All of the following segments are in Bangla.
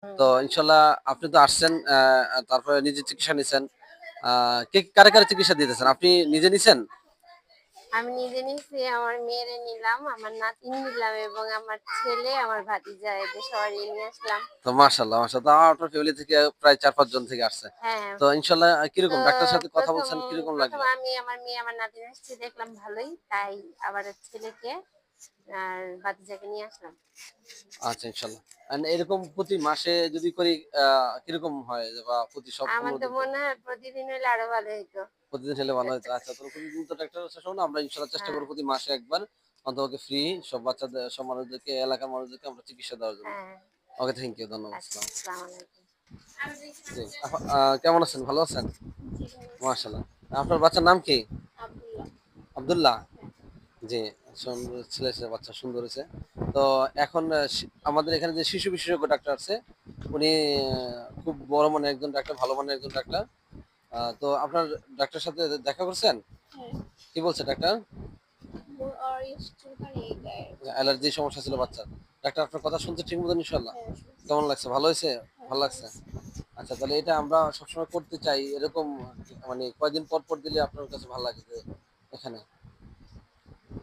হুম। তো ইনশাল্লাহ আপনি তো আসছেন, তারপরে নিজে চিকিৎসা নিছেন। কে কারে, কারে চিকিৎসা দিতেছেন? আপনি নিজে নিছেন? আমি নিজে নিছি, আমার মেয়েরে নিলাম, আমার নাতিন নিলাম এবং আমার ছেলে, আমার ভাতিজা এদের সবারই নিয়ে আসলাম। তো মাশাআল্লাহ, মাশাআল্লাহ। আপনার ফ্যামিলি থেকে প্রায় ৪-৫ জন থেকে আসছে। হ্যাঁ, তো ইনশাল্লাহ তো কিরকম ডাক্তারের সাথে কথা ১ম বলছেন কিরকম ১ম লাগলো? আমি আমার মেয়ে, আমার নাতিন আসছে দেখলাম ভালোই। তাই আবার ছেলেকে আর ভাতিজাকে নিয়ে আসলাম। আচ্ছা ইনশাল্লাহ। এরকম প্রতি মাসে যদি করি আ কিরকম হয়? বা প্রতি সব আমার ১৫ তো দিন পর? মনে হয় প্রতিদিন হইলে আরো ভালো হইতো। প্রতিদিন হলে ভালো হইতো। আচ্ছা, তো প্রতিদিন তো ডাক্তারের কাছে না, আমরা ইনশাআল্লাহ চেষ্টা হ্যাঁ, করব প্রতি মাসে একবার অন্ততপক্ষে ফ্রি সব বাচ্চাদের, সব মানুষদেরকে, এলাকার মানুষদেরকে আমরা চিকিৎসা দেওয়ার জন্য। হ্যাঁ। ওকে, থ্যাংক ইউ। ধন্যবাদ। আচ্ছা, আসসালাম। আসসালামু আলাইকুম। জি। কেমন আছেন? ভালো আছেন? জি, ভালো আছি। মাশাআল্লাহ। আপনার বাচ্চার নাম কি? আব্দুল্লাহ। আব্দুল্লাহ? হ্যাঁ। জি, সুন্দর ছেলে, বাচ্চা সুন্দর হইছে। তো এখন আমাদের এখানে যে শিশু বিশেষজ্ঞ ডাক্তার আছে, উনি খুব বড় মানের একজন ডাক্তার, ভালো মানের একজন ডাক্তার। তো আপনার ডাক্তারের সাথে দেখা করছেন? হ্যাঁ। কি বলছে ডাক্তার? ওর চুলকানি গায়ে। অ্যালার্জির সমস্যা ছিল বাচ্চার। ডাক্তার আপনার কথা শুনছে ঠিক মতন ইনশাআল্লাহ? হ্যাঁ, শুনছি। কেমন লাগছে? ভালো হইছে? হ্যাঁ, ভালো ভালো লাগছে? হইছে। আচ্ছা, তাহলে এটা আমরা সবসময় করতে চাই। এরকম মানে কয়দিন পর, পর দিলে আপনার কাছে ভালো লাগে যে এখানে?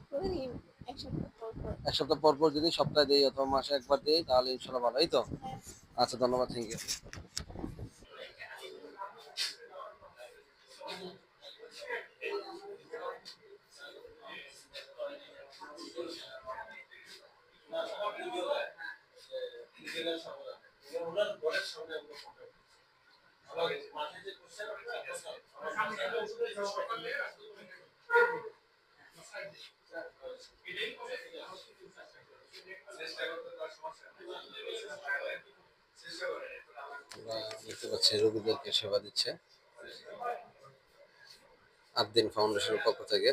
প্রতিদিন ১ সপ্তাহ পর, পর। ১ সপ্তাহ পর, পর যদি সপ্তাহে দেই অথবা মাসে একবার দেই তাহলে ইনশাআল্লাহ ভালো। এই তো? হ্যাঁ। আচ্ছা, ধন্যবাদ। Thank you. আমরা দেখতে পাচ্ছি রোগীদেরকে সেবা দিচ্ছে আদ্দিন ফাউন্ডেশনের পক্ষ থেকে।